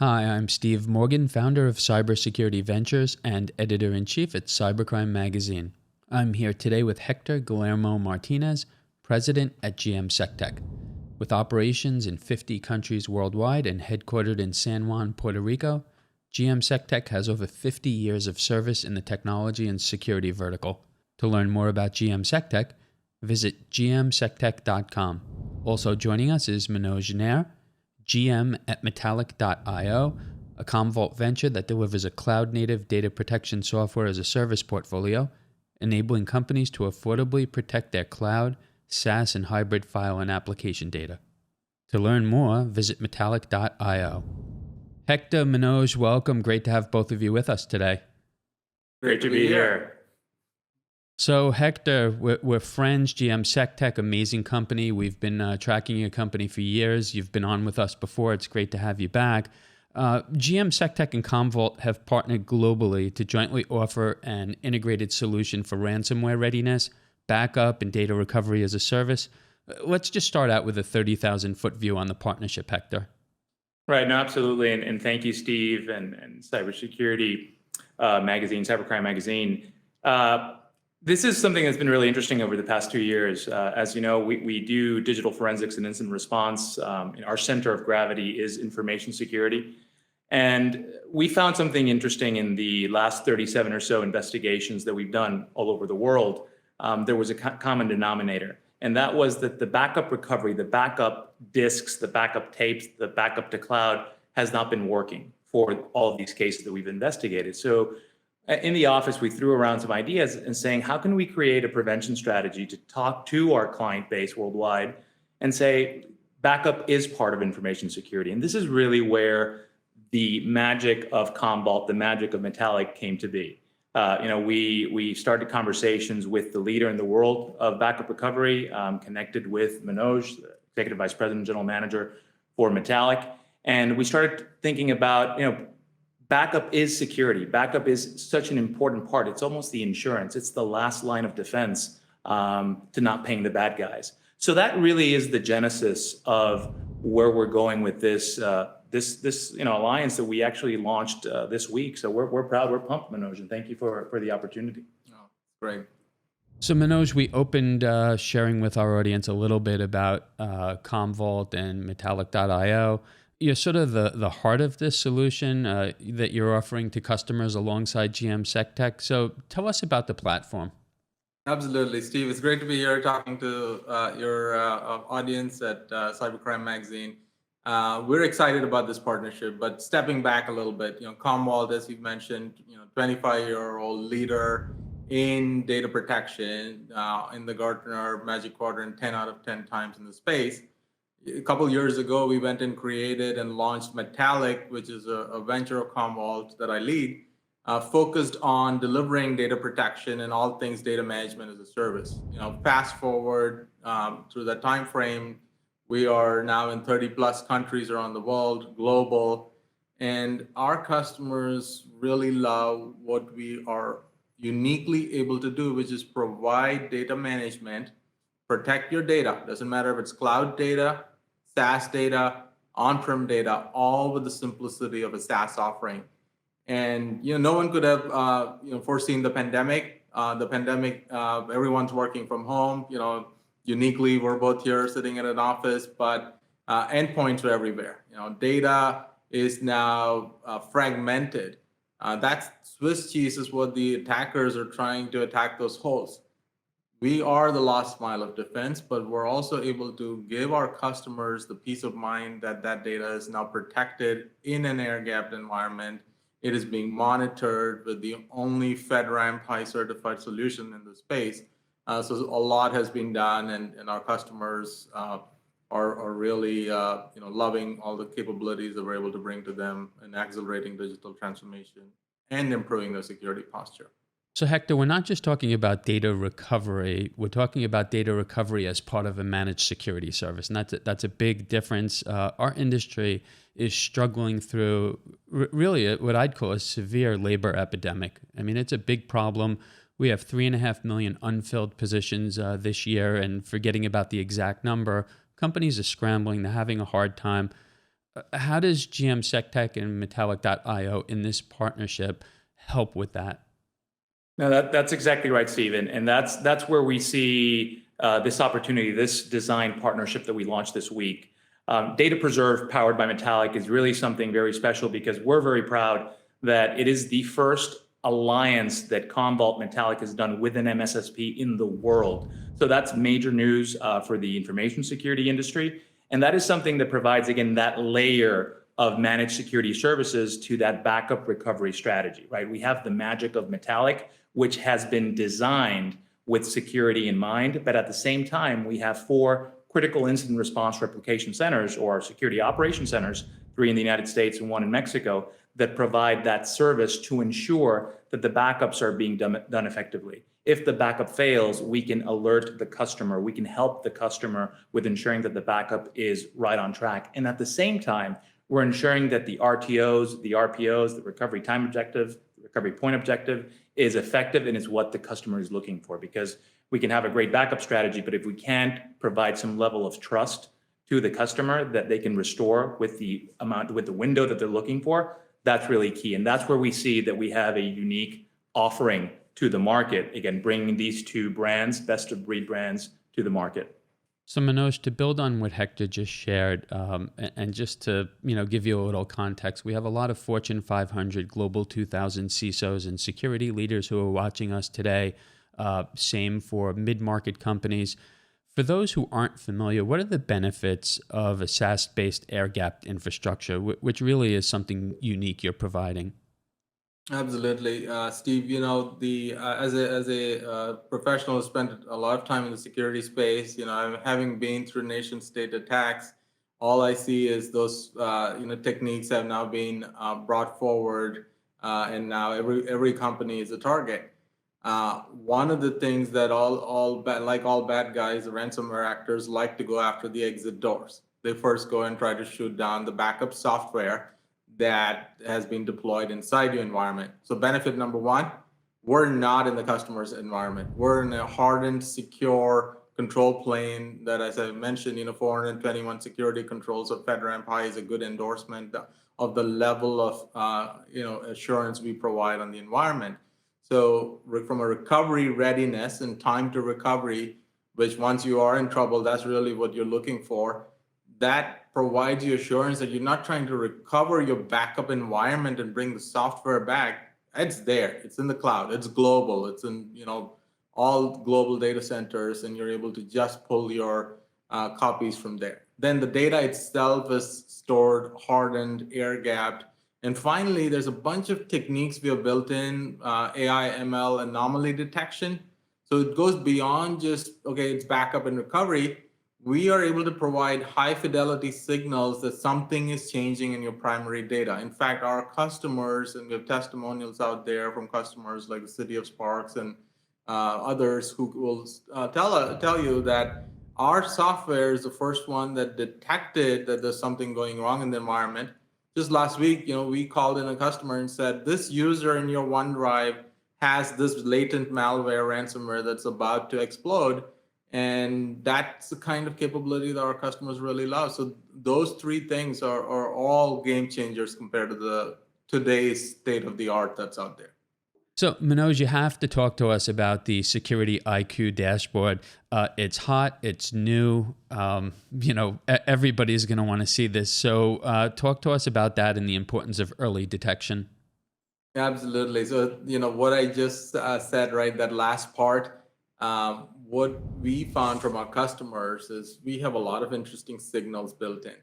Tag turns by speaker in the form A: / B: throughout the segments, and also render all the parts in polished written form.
A: Hi, I'm Steve Morgan, founder of Cybersecurity Ventures and editor-in-chief at Cybercrime magazine. I'm here today with Hector Guillermo Martinez, president at GM Sectec. With operations in 50 countries worldwide and headquartered in San Juan, Puerto Rico, GM Sectec has over 50 years of service in the technology and security vertical. To learn more about GM Sectec, visit gmsectec.com. Also joining us is Manoj Nair, GM at Metallic.io, a Commvault venture that delivers a cloud-native data protection software as a service portfolio, enabling companies to affordably protect their cloud, SaaS, and hybrid file and application data. To learn more, visit Metallic.io. Hector, Manoj, welcome. Great to have both of you with us today.
B: Great to be here.
A: So Hector, we're friends, GM Sectec, amazing company. We've been tracking your company for years. You've been on with us before. It's great to have you back. GM Sectec and Commvault have partnered globally to jointly offer an integrated solution for ransomware readiness, backup, and data recovery as a service. Let's just start out with a 30,000-foot view on the partnership, Hector.
B: Right, no, absolutely. And thank you, Steve, and Cybersecurity magazine, Cybercrime magazine. This is something that's been really interesting over the past 2 years. As you know, we do digital forensics and incident response. Our center of gravity is information security. And we found something interesting in the last 37 or so investigations that we've done all over the world. There was a common denominator, and that was that the backup recovery, the backup disks, the backup tapes, the backup to cloud has not been working for all of these cases that we've investigated. So in the office, we threw around some ideas and saying, how can we create a prevention strategy to talk to our client base worldwide and say, backup is part of information security. And this is really where the magic of Commvault, the magic of Metallic came to be. We started conversations with the leader in the world of backup recovery, connected with Manoj, the Executive Vice President, General Manager for Metallic. And we started thinking about, backup is security. Backup is such an important part. It's almost the insurance. It's the last line of defense to not paying the bad guys. So that really is the genesis of where we're going with this alliance that we actually launched this week. So we're proud, we're pumped, Manoj, and thank you for the opportunity.
C: Oh, great.
A: So Manoj, we opened sharing with our audience a little bit about Commvault and Metallic.io. You're sort of the heart of this solution that you're offering to customers alongside GM Sectec. So tell us about the platform.
C: Absolutely, Steve. It's great to be here talking to your audience at Cybercrime magazine. We're excited about this partnership, but stepping back a little bit, Commvault, as you mentioned, 25-year-old leader in data protection in the Gartner Magic Quadrant 10 out of 10 times in the space. A couple of years ago, we went and created and launched Metallic, which is a venture of Commvault that I lead, focused on delivering data protection and all things data management as a service. Fast forward through that time frame, we are now in 30 plus countries around the world, global, and our customers really love what we are uniquely able to do, which is provide data management, protect your data. Doesn't matter if it's cloud data, SaaS data, on-prem data, all with the simplicity of a SaaS offering. And no one could have foreseen the pandemic. Everyone's working from home. Uniquely, we're both here sitting in an office, but endpoints are everywhere. Data is now fragmented. That's Swiss cheese is what the attackers are trying to attack those holes. We are the last mile of defense, but we're also able to give our customers the peace of mind that that data is now protected in an air-gapped environment. It is being monitored with the only FedRAMP high certified solution in the space. So a lot has been done, and our customers are really loving all the capabilities that we're able to bring to them and accelerating digital transformation and improving their security posture.
A: So Hector, we're not just talking about data recovery. We're talking about data recovery as part of a managed security service. And that's a big difference. Our industry is struggling through really what I'd call a severe labor epidemic. I mean, it's a big problem. We have 3.5 million unfilled positions this year, and forgetting about the exact number, companies are scrambling. They're having a hard time. How does GM Sectec and Metallic.io in this partnership help with that?
B: No, that's exactly right, Steve. And that's where we see this opportunity, this design partnership that we launched this week. Data Preserve powered by Metallic is really something very special because we're very proud that it is the first alliance that Commvault Metallic has done with an MSSP in the world. So that's major news for the information security industry. And that is something that provides, again, that layer of managed security services to that backup recovery strategy, right? We have the magic of Metallic, which has been designed with security in mind, but at the same time, we have 4 critical incident response replication centers or security operation centers, 3 in the United States and 1 in Mexico, that provide that service to ensure that the backups are being done effectively. If the backup fails, we can alert the customer. We can help the customer with ensuring that the backup is right on track. And at the same time, we're ensuring that the RTOs, the RPOs, the recovery time objective, the recovery point objective is effective and is what the customer is looking for. Because we can have a great backup strategy, but if we can't provide some level of trust to the customer that they can restore with the window that they're looking for, that's really key. And that's where we see that we have a unique offering to the market. Again, bringing these 2 brands, best of breed brands, to the market.
A: So Manoj, to build on what Hector just shared, and just to give you a little context, we have a lot of Fortune 500, Global 2000 CISOs and security leaders who are watching us today. Same for mid-market companies. For those who aren't familiar, what are the benefits of a SaaS-based air-gapped infrastructure, which really is something unique you're providing?
C: Absolutely, Steve. As a professional who spent a lot of time in the security space, having been through nation-state attacks, all I see is those techniques have now been brought forward, and now every company is a target. One of the things that all bad guys, the ransomware actors, like to go after the exit doors. They first go and try to shoot down the backup software that has been deployed inside your environment. So benefit number 1, we're not in the customer's environment. We're in a hardened, secure control plane that, as I mentioned, 421 security controls of FedRAMP High is a good endorsement of the level of assurance we provide on the environment. So from a recovery readiness and time to recovery, which once you are in trouble, that's really what you're looking for, that provides you assurance that you're not trying to recover your backup environment and bring the software back. It's there. It's in the cloud. It's global. It's in all global data centers, and you're able to just pull your copies from there. Then the data itself is stored, hardened, air-gapped. And finally, there's a bunch of techniques we have built in, AI, ML, anomaly detection. So it goes beyond just, okay, it's backup and recovery. We are able to provide high fidelity signals that something is changing in your primary data. In fact, our customers, and we have testimonials out there from customers like the City of Sparks and others who will tell you that our software is the first one that detected that there's something going wrong in the environment. Just last week, we called in a customer and said, this user in your OneDrive has this latent malware ransomware that's about to explode. And that's the kind of capability that our customers really love. So those 3 things are all game changers compared to the today's state of the art that's out there.
A: So Manoj, you have to talk to us about the Security IQ dashboard. It's hot, it's new. Everybody's going to want to see this. So talk to us about that and the importance of early detection.
C: Absolutely. So, what I just said, right, that last part, what we found from our customers is we have a lot of interesting signals built in.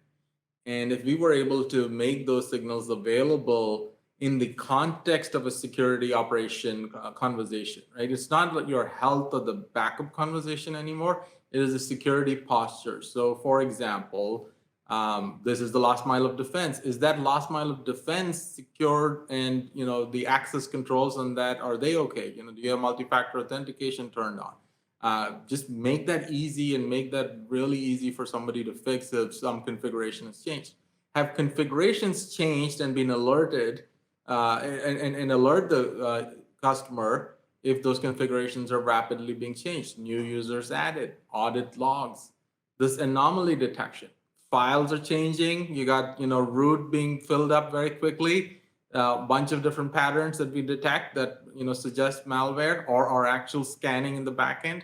C: And if we were able to make those signals available in the context of a security operation conversation, right? It's not your health or the backup conversation anymore. It is a security posture. So for example, this is the last mile of defense. Is that last mile of defense secured? And the access controls on that, are they okay? Do you have multi-factor authentication turned on? Just make that easy and make that really easy for somebody to fix if some configuration has changed. Have configurations changed and been alerted and alert the customer if those configurations are rapidly being changed, new users added, audit logs, this anomaly detection. files are changing. You got, root being filled up very quickly. A bunch of different patterns that we detect that, suggest malware or are actual scanning in the backend.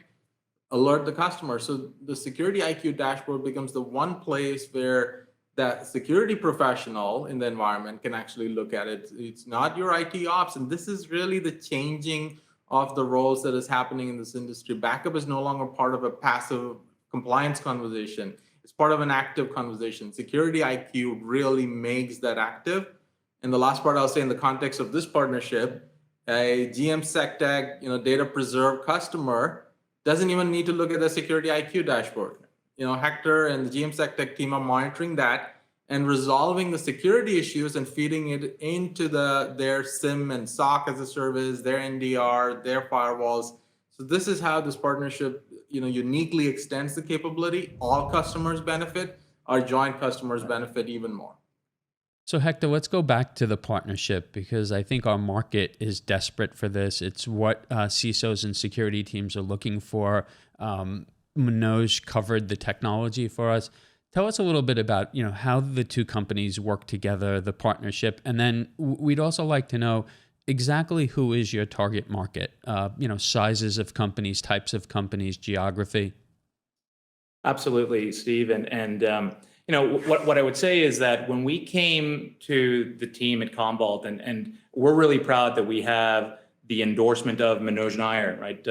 C: Alert the customer. So the Security IQ dashboard becomes the one place where that security professional in the environment can actually look at it. It's not your IT ops. And this is really the changing of the roles that is happening in this industry. Backup is no longer part of a passive compliance conversation. It's part of an active conversation. Security IQ really makes that active. And the last part I'll say in the context of this partnership, a GM Sectec, data preserve customer doesn't even need to look at the Security IQ dashboard. Hector and the GM Sectec team are monitoring that and resolving the security issues and feeding it into their SIM and SOC as a service, their NDR, their firewalls. So this is how this partnership, uniquely extends the capability. All customers benefit. Our joint customers benefit even more.
A: So Hector, let's go back to the partnership because I think our market is desperate for this. It's what CISOs and security teams are looking for. Manoj covered the technology for us. Tell us a little bit about how the two companies work together, the partnership, and then we'd also like to know exactly who is your target market. Sizes of companies, types of companies, geography.
B: Absolutely, Steve, and what I would say is that when we came to the team at Commvault, and we're really proud that we have the endorsement of Manoj Nair, right?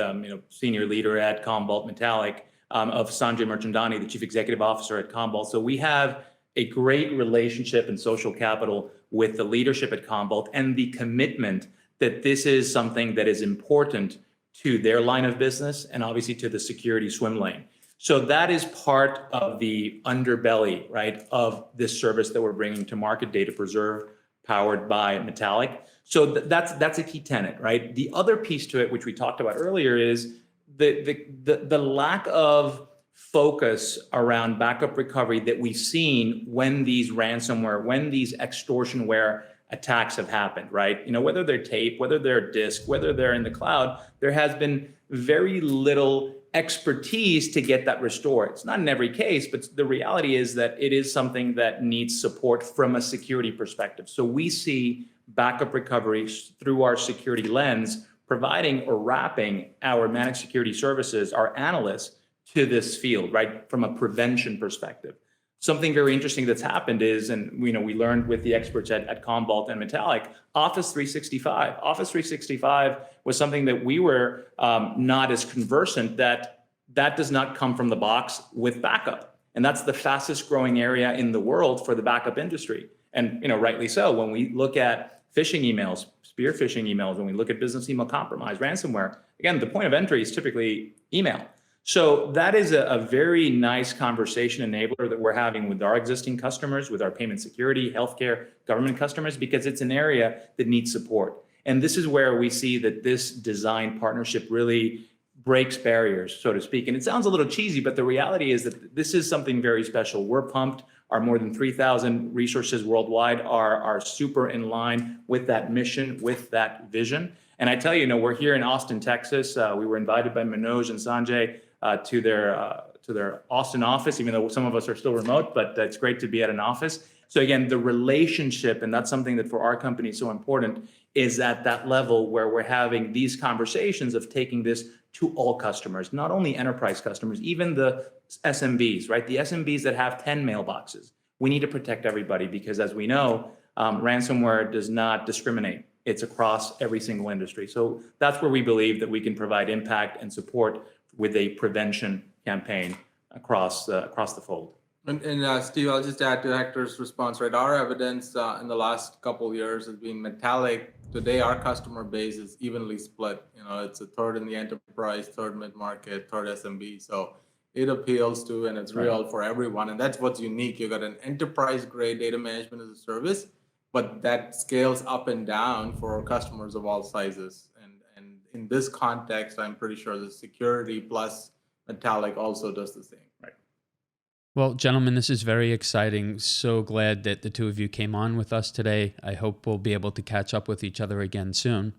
B: Senior leader at Commvault Metallic, of Sanjay Mirchandani, the Chief Executive Officer at Commvault. So we have a great relationship and social capital with the leadership at Commvault and the commitment that this is something that is important to their line of business and obviously to the security swim lane. So that is part of the underbelly, right, of this service that we're bringing to market, Data Preserve, powered by Metallic. So that's a key tenet, right? The other piece to it, which we talked about earlier, is the lack of focus around backup recovery that we've seen when these ransomware, when these extortionware attacks have happened, right? Whether they're tape, whether they're disk, whether they're in the cloud, there has been very little expertise to get that restored. It's not in every case, but the reality is that it is something that needs support from a security perspective. So we see backup recovery through our security lens, providing or wrapping our managed security services, our analysts, to this field, right, from a prevention perspective. Something very interesting that's happened is, and we learned with the experts at Commvault and Metallic, Office 365. Office 365 was something that we were not as conversant that does not come from the box with backup. And that's the fastest growing area in the world for the backup industry. And rightly so, when we look at phishing emails, spear phishing emails, when we look at business email compromise, ransomware, again, the point of entry is typically email. So that is a very nice conversation enabler that we're having with our existing customers, with our payment security, healthcare, government customers, because it's an area that needs support. And this is where we see that this design partnership really breaks barriers, so to speak. And it sounds a little cheesy, but the reality is that this is something very special. We're pumped. Our more than 3,000 resources worldwide are super in line with that mission, with that vision. And I tell you, we're here in Austin, Texas. We were invited by Manoj and Sanjay to their Austin office, even though some of us are still remote, but it's great to be at an office. So again, the relationship, and that's something that for our company is so important, is at that level where we're having these conversations of taking this to all customers, not only enterprise customers, even the SMBs, right? The SMBs that have 10 mailboxes. We need to protect everybody because, as we know, ransomware does not discriminate. It's across every single industry. So that's where we believe that we can provide impact and support with a prevention campaign across the fold.
C: And Steve, I'll just add to Hector's response, right? Our evidence in the last couple of years has been Metallic. Today, our customer base is evenly split. It's a third in the enterprise, third mid-market, third SMB. So it appeals to, and it's real for everyone. And that's what's unique. You got an enterprise-grade data management as a service, but that scales up and down for customers of all sizes. And in this context, I'm pretty sure the security plus Metallic also does the same.
B: Right.
A: Well, gentlemen, this is very exciting. So glad that the two of you came on with us today. I hope we'll be able to catch up with each other again soon.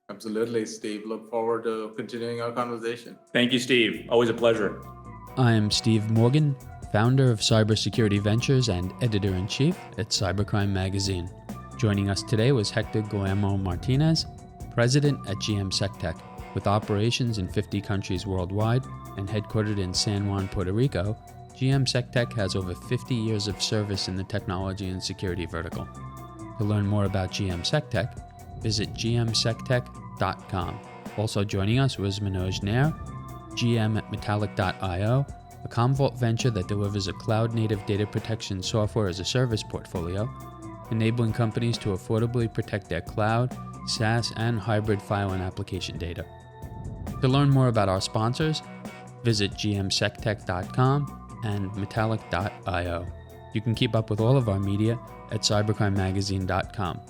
C: Absolutely, Steve. Look forward to continuing our conversation.
B: Thank you, Steve. Always a pleasure.
A: I'm Steve Morgan. founder of Cybersecurity Ventures and editor-in-chief at Cybercrime Magazine. Joining us today was Hector Guillermo Martinez, president at GM Sectec. With operations in 50 countries worldwide and headquartered in San Juan, Puerto Rico, GM Sectec has over 50 years of service in the technology and security vertical. To learn more about GM Sectec, visit gmsectec.com. Also joining us was Manoj Nair, GM at Metallic.io, a Commvault venture that delivers a cloud-native data protection software as a service portfolio, enabling companies to affordably protect their cloud, SaaS, and hybrid file and application data. To learn more about our sponsors, visit gmsectec.com and Metallic.io. You can keep up with all of our media at cybercrimemagazine.com.